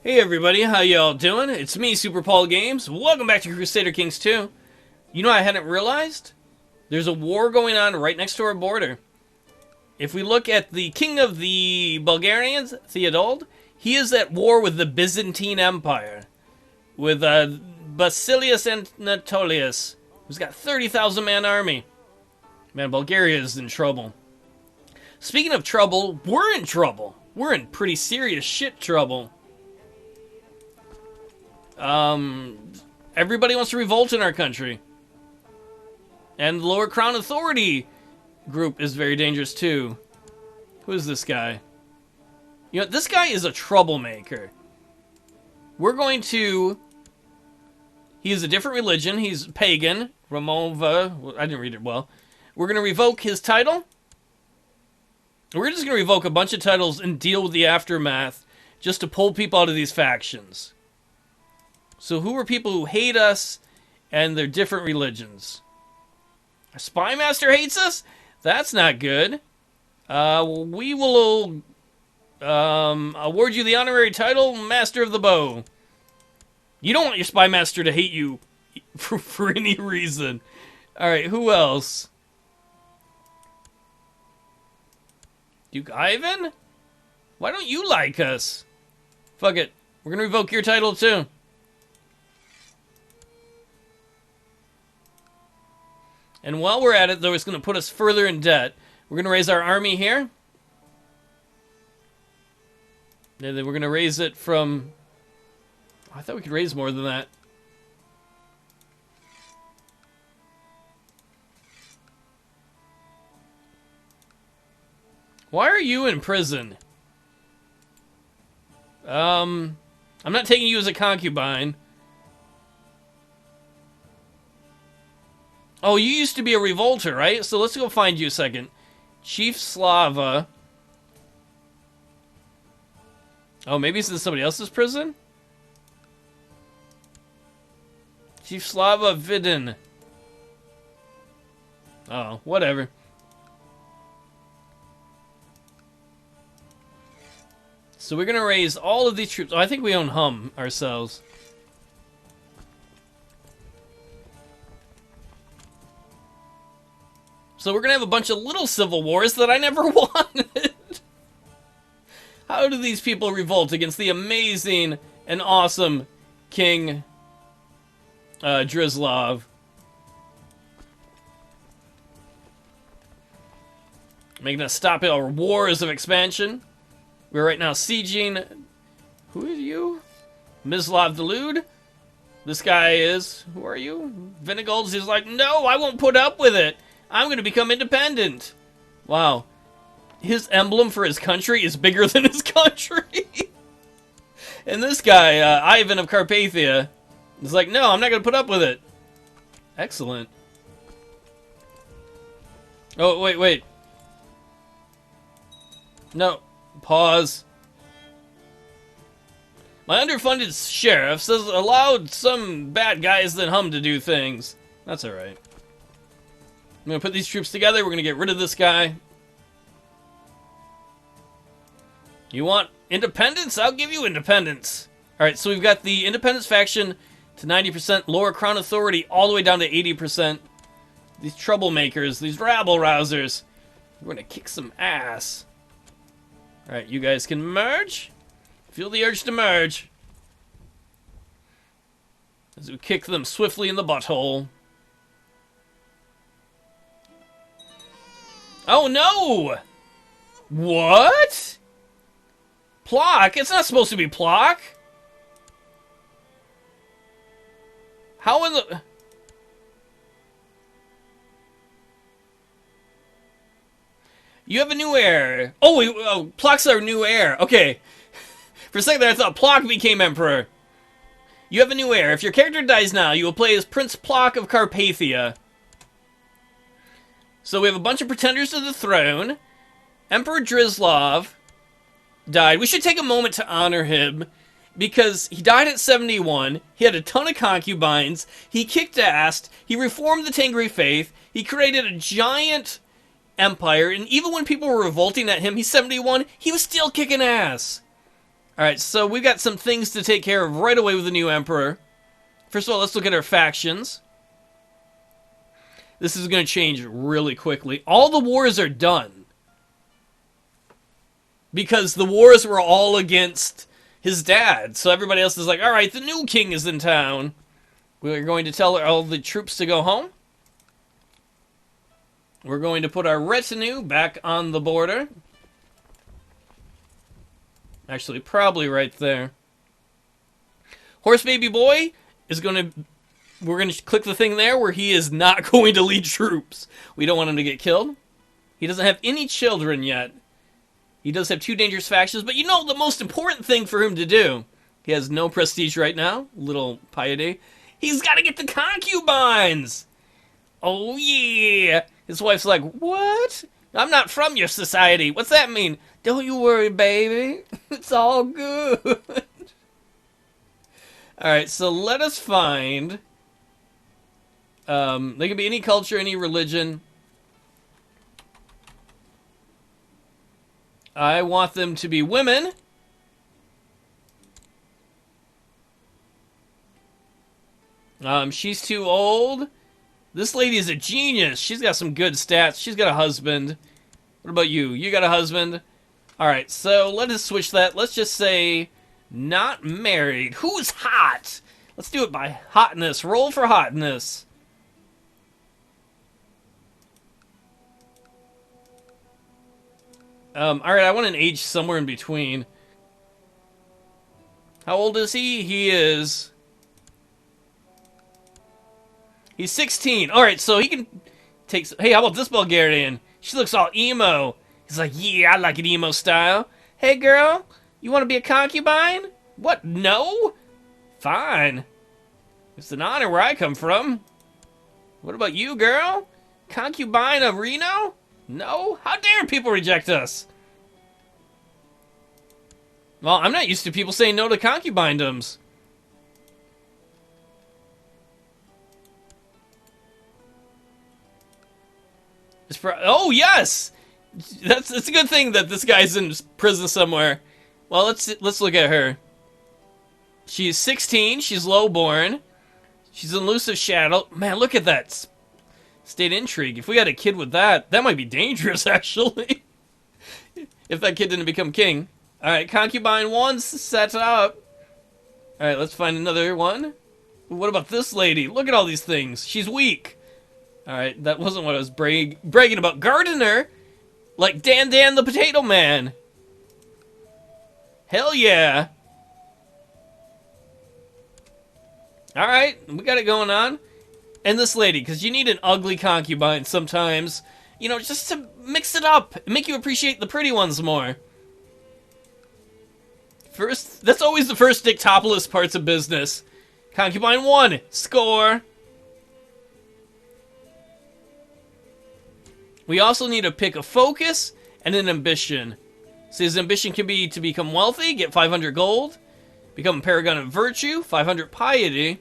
Hey everybody, how y'all doing? It's me, Super Paul Games. Welcome back to Crusader Kings II. You know I hadn't realized? There's a war going on right next to our border. If we look at the king of the Bulgarians, Theodold, he is at war with the Byzantine Empire. With Vassals Anatolius, who's got 30,000 man army. Man, Bulgaria is in trouble. Speaking of trouble, we're in trouble. We're in pretty serious shit trouble. Everybody wants to revolt in our country. And the lower crown authority group is very dangerous too. Who is this guy? You know, this guy is a troublemaker. We're going to... He is a different religion. He's pagan. Ramova. I didn't read it well. We're going to revoke his title. We're just going to revoke a bunch of titles and deal with the aftermath just to pull people out of these factions. So who are people who hate us and they're different religions? Our spy master hates us? That's not good. We will award you the honorary title, Master of the Bow. You don't want your spy master to hate you for any reason. Alright, who else? Duke Ivan? Why don't you like us? Fuck it. We're gonna revoke your title too. And while we're at it, though, it's going to put us further in debt. We're going to raise our army here. And then we're going to raise it from... I thought we could raise more than that. Why are you in prison? I'm not taking you as a concubine. Oh, you used to be a revolter, right? So let's go find you a second. Chief Slava. Oh, maybe it's in somebody else's prison? Chief Slava Vidin. Oh, whatever. So we're going to raise all of these troops. Oh, I think we own Hum ourselves. So we're going to have a bunch of little civil wars that I never wanted. How do these people revolt against the amazing and awesome King Drislav? Making us stop our wars of expansion. We're right now sieging... Who are you? Mislav Delude? This guy is... Who are you? Vinigolds is like, no, I won't put up with it. I'm going to become independent. Wow. His emblem for his country is bigger than his country. And this guy, Ivan of Carpathia, is like, no, I'm not going to put up with it. Excellent. Oh, wait. No. Pause. My underfunded sheriff has allowed some bad guys than Hum to do things. That's alright. I'm going to put these troops together. We're going to get rid of this guy. You want independence? I'll give you independence. Alright, so we've got the independence faction to 90%, lower crown authority all the way down to 80%. These troublemakers, these rabble-rousers. We're going to kick some ass. Alright, you guys can merge. Feel the urge to merge. As we kick them swiftly in the butthole. Oh no! What? Plock? It's not supposed to be Plock. How in the... You have a new heir. Oh, Plock's our new heir. Okay. For a second there, I thought Plock became emperor. You have a new heir. If your character dies now, you will play as Prince Plock of Carpathia. So we have a bunch of pretenders to the throne. Emperor Drislav died. We should take a moment to honor him because he died at 71. He had a ton of concubines. He kicked ass. He reformed the Tengri faith. He created a giant empire. And even when people were revolting at him, he's 71, he was still kicking ass. Alright, so we've got some things to take care of right away with the new emperor. First of all, let's look at our factions. This is going to change really quickly. All the wars are done. Because the wars were all against his dad. So everybody else is like, alright, the new king is in town. We're going to tell all the troops to go home. We're going to put our retinue back on the border. Actually, probably right there. Horse baby boy is going to... We're going to click the thing there where he is not going to lead troops. We don't want him to get killed. He doesn't have any children yet. He does have 2 dangerous factions, but you know the most important thing for him to do. He has no prestige right now. Little piety. He's got to get the concubines! Oh yeah! His wife's like, what? I'm not from your society. What's that mean? Don't you worry, baby. It's all good. Alright, so let us find... they can be any culture, any religion. I want them to be women. She's too old. This lady is a genius. She's got some good stats. She's got a husband. What about you? You got a husband? Alright, so let us switch that. Let's just say not married. Who's hot? Let's do it by hotness. Roll for hotness. Alright, I want an age somewhere in between. How old is he? He's 16. Alright, so he can take... Hey, how about this Bulgarian? She looks all emo. He's like, yeah, I like it emo style. Hey, girl, you want to be a concubine? What, no? Fine. It's an honor where I come from. What about you, girl? Concubine of Reno? No? How dare people reject us? Well, I'm not used to people saying no to concubinedoms. Oh, yes! It's a good thing that this guy's in prison somewhere. Well, let's look at her. She's 16. She's lowborn. She's an elusive shadow. Man, look at that. State intrigue. If we had a kid with that, that might be dangerous, actually. If that kid didn't become king. Alright, concubine 1's set up. Alright, let's find another one. What about this lady? Look at all these things. She's weak. Alright, that wasn't what I was bragging about. Gardener! Like Dan the Potato Man. Hell yeah. Alright, we got it going on. And this lady, because you need an ugly concubine sometimes. You know, just to mix it up. Make you appreciate the pretty ones more. First, that's always the first Dicktopolous parts of business. Concubine 1, score. We also need to pick a focus and an ambition. So his ambition can be to become wealthy, get 500 gold. Become a paragon of virtue, 500 piety.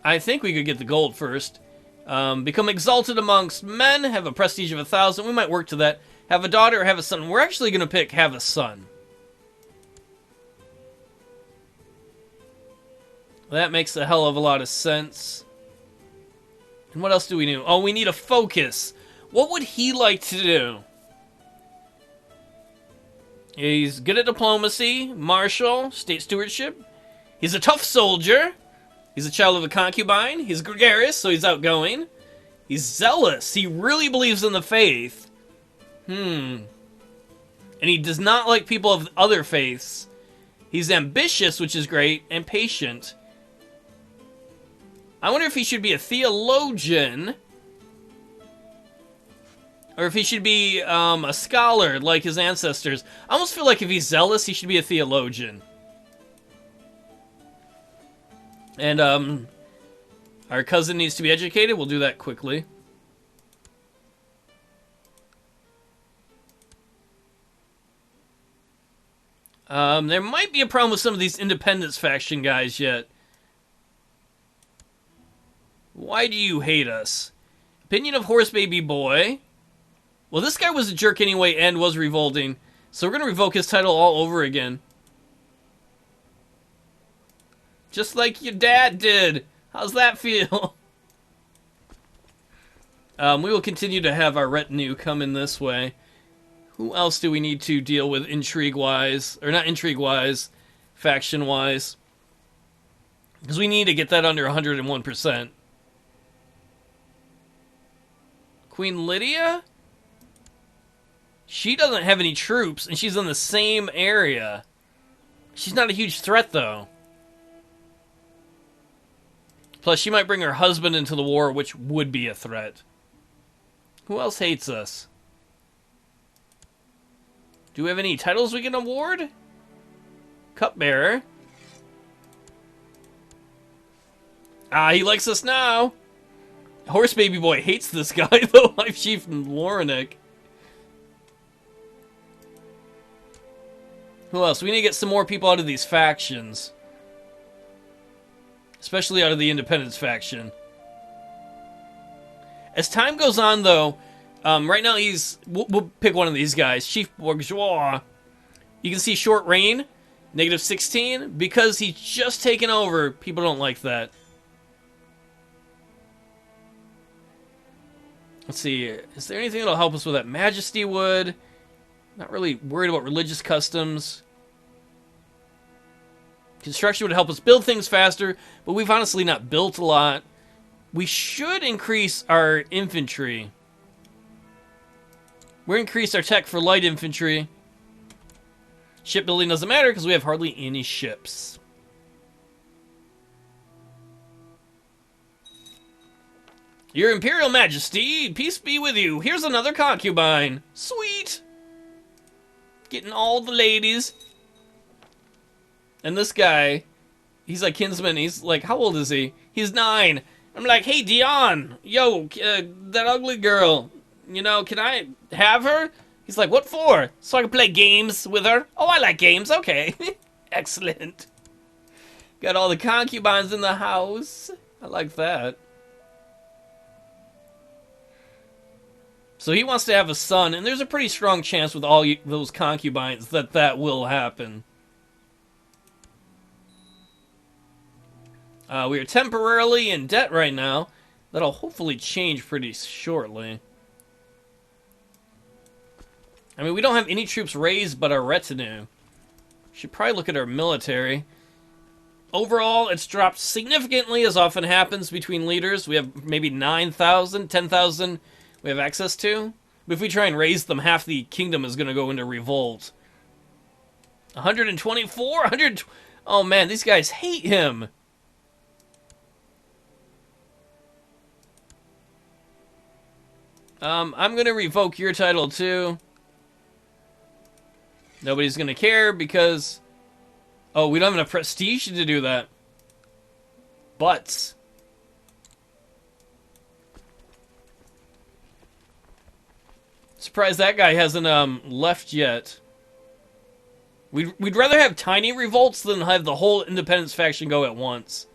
I think we could get the gold first. Become exalted amongst men, have a prestige of 1,000. We might work to that. Have a daughter or have a son. We're actually going to pick have a son. That makes a hell of a lot of sense. And what else do we need? Oh, we need a focus. What would he like to do? He's good at diplomacy, martial, state stewardship. He's a tough soldier. He's a child of a concubine. He's gregarious, so he's outgoing. He's zealous. He really believes in the faith. And he does not like people of other faiths. He's ambitious, which is great, and patient. I wonder if he should be a theologian. Or if he should be a scholar like his ancestors. I almost feel like if he's zealous, he should be a theologian. And our cousin needs to be educated. We'll do that quickly. There might be a problem with some of these independence faction guys yet. Why do you hate us? Opinion of horse baby boy. Well, this guy was a jerk anyway and was revolting. So we're going to revoke his title all over again. Just like your dad did. How's that feel? We will continue to have our retinue come in this way. Who else do we need to deal with intrigue-wise? Or not intrigue-wise, faction-wise. Because we need to get that under 101%. Queen Lydia? She doesn't have any troops, and she's in the same area. She's not a huge threat, though. Plus, she might bring her husband into the war, which would be a threat. Who else hates us? Do we have any titles we can award? Cupbearer. Ah, he likes us now. Horse Baby Boy hates this guy, though. Life Chief Lorenick. Who else? We need to get some more people out of these factions. Especially out of the Independence faction. As time goes on, though, right now we'll pick one of these guys. Chief Bourgeois. You can see short reign, -16. Because he's just taken over, people don't like that. Let's see. Is there anything that'll help us with that? Majesty would. Not really worried about religious customs. Construction would help us build things faster, but we've honestly not built a lot. We should increase our infantry. We'll increase our tech for light infantry. Shipbuilding doesn't matter because we have hardly any ships. Your Imperial Majesty, peace be with you. Here's another concubine. Sweet. Getting all the ladies. And this guy, he's like kinsman. He's like, how old is he? He's 9. I'm like, hey, Dion. Yo, that ugly girl. You know, can I have her? He's like, what for? So I can play games with her? Oh, I like games. Okay. Excellent. Got all the concubines in the house. I like that. So he wants to have a son, and there's a pretty strong chance with all those concubines that that will happen. We are temporarily in debt right now. That'll hopefully change pretty shortly. I mean, we don't have any troops raised but our retinue. Should probably look at our military. Overall, it's dropped significantly, as often happens between leaders. We have maybe 9,000, 10,000 we have access to. But if we try and raise them, half the kingdom is going to go into revolt. 124? 100? Oh man, these guys hate him. I'm going to revoke your title too. Nobody's going to care because... Oh, we don't have enough prestige to do that. But... Surprised that guy hasn't left yet. We'd rather have tiny revolts than have the whole independence faction go at once.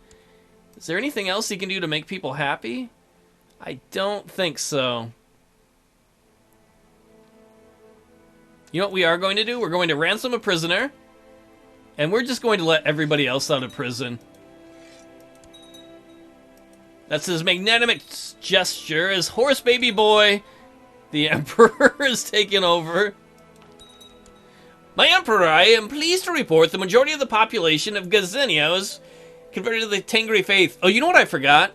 Is there anything else he can do to make people happy? I don't think so. You know what we are going to do? We're going to ransom a prisoner. And we're just going to let everybody else out of prison. That's his magnanimous gesture as Horse Baby Boy, the Emperor, is taken over. My Emperor, I am pleased to report the majority of the population of Gazenia is converted to the Tengri faith. Oh, you know what I forgot?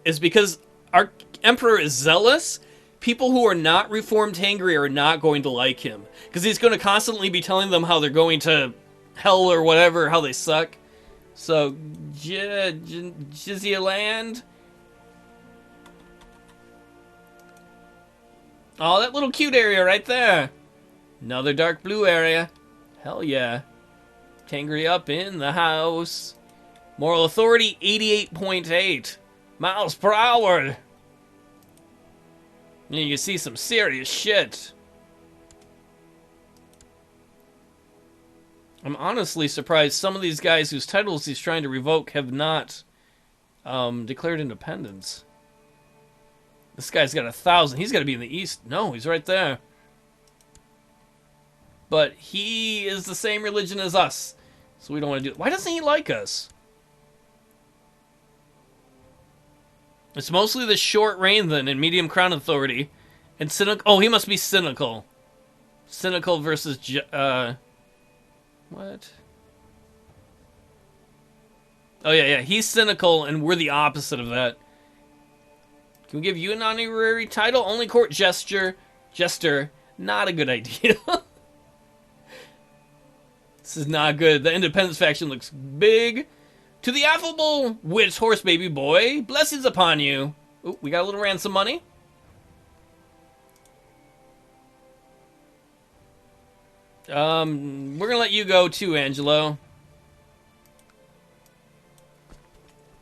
Is because our Emperor is zealous, people who are not reformed Tengri are not going to like him. Because he's going to constantly be telling them how they're going to hell or whatever, how they suck. So, Jizya land. Oh, that little cute area right there. Another dark blue area. Hell yeah. Tengri up in the house. Moral authority, 88.8 miles per hour. You can see some serious shit. I'm honestly surprised some of these guys whose titles he's trying to revoke have not declared independence. This guy's got 1,000. He's got to be in the east. No, he's right there. But he is the same religion as us. So we don't want to do it. Why doesn't he like us? It's mostly the short reign then and medium crown authority. And cynical. Oh, he must be cynical. Cynical versus... what? Oh, yeah. He's cynical, and we're the opposite of that. Can we give you an honorary title? Only court jester. Not a good idea. This is not good. The independence faction looks big. To the affable witch horse baby boy, blessings upon you. Ooh, we got a little ransom money. We're gonna let you go too, Angelo.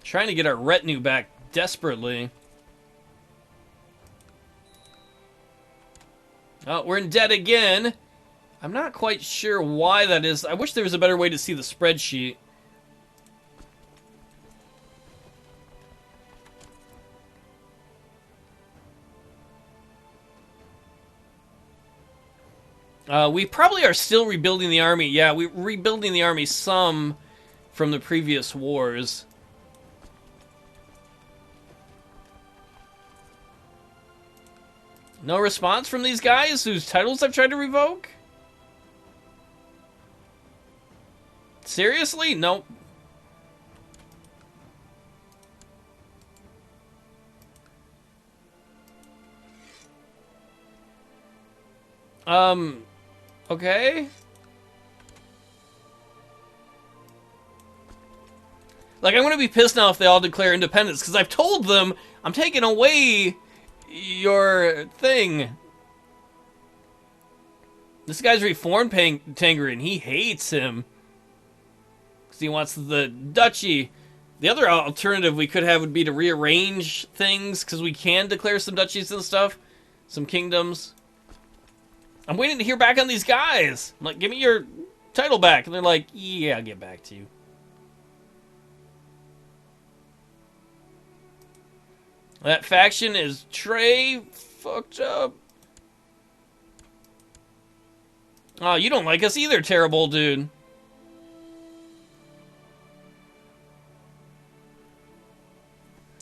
Trying to get our retinue back desperately. Oh, we're in debt again. I'm not quite sure why that is. I wish there was a better way to see the spreadsheet. We probably are still rebuilding the army. Yeah, we're rebuilding the army some from the previous wars. No response from these guys whose titles I've tried to revoke? Seriously? Nope. Okay. Like, I'm gonna be pissed now if they all declare independence, because I've told them I'm taking away your thing. This guy's reformed Tangri, and he hates him. Because he wants the duchy. The other alternative we could have would be to rearrange things, because we can declare some duchies and stuff. Some kingdoms. I'm waiting to hear back on these guys. I'm like, give me your title back. And they're like, yeah, I'll get back to you. That faction is Trey fucked up. Oh, you don't like us either, terrible dude.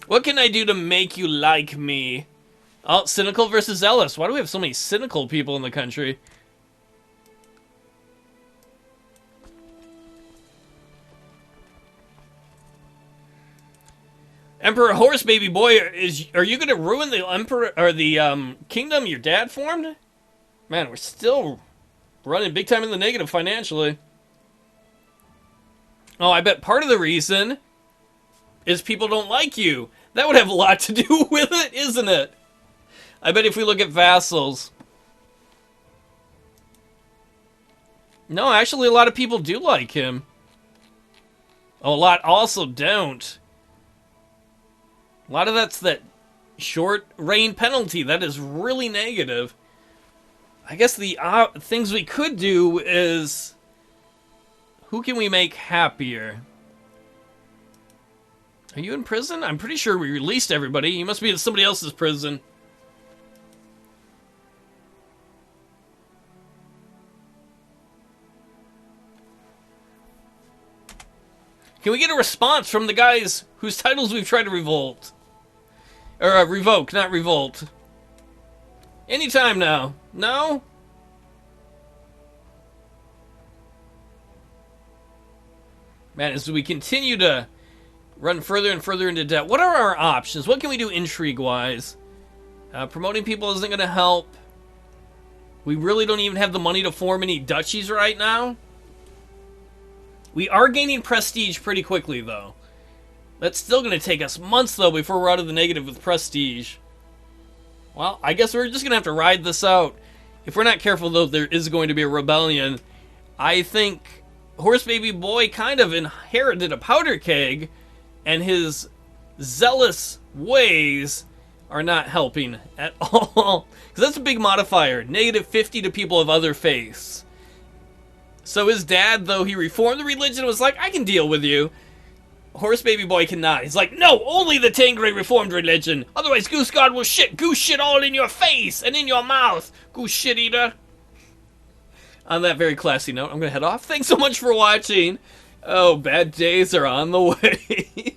What can I do to make you like me? Oh, cynical versus zealous. Why do we have so many cynical people in the country? Emperor Horse Baby Boy, are you going to ruin the emperor or the kingdom your dad formed? Man, we're still running big time in the negative financially. Oh, I bet part of the reason is people don't like you. That would have a lot to do with it, isn't it? I bet if we look at vassals. No, actually a lot of people do like him. Oh, a lot also don't. A lot of that's that short reign penalty. That is really negative. I guess the things we could do is... Who can we make happier? Are you in prison? I'm pretty sure we released everybody. You must be in somebody else's prison. Can we get a response from the guys whose titles we've tried to revolt? Or revoke, not revolt. Anytime now. No? Man, as we continue to run further and further into debt, what are our options? What can we do intrigue-wise? Promoting people isn't going to help. We really don't even have the money to form any duchies right now. We are gaining prestige pretty quickly, though. That's still going to take us months, though, before we're out of the negative with prestige. Well, I guess we're just going to have to ride this out. If we're not careful, though, there is going to be a rebellion. I think Horse Baby Boy kind of inherited a powder keg, and his zealous ways are not helping at all. Because that's a big modifier. -50 to people of other faiths. So his dad, though he reformed the religion, was like, I can deal with you. Horse Baby Boy cannot. He's like, no, only the Tangri reformed religion. Otherwise, Guiscard will shit goose shit all in your face and in your mouth. Goose shit eater. on that very classy note, I'm going to head off. Thanks so much for watching. Oh, bad days are on the way.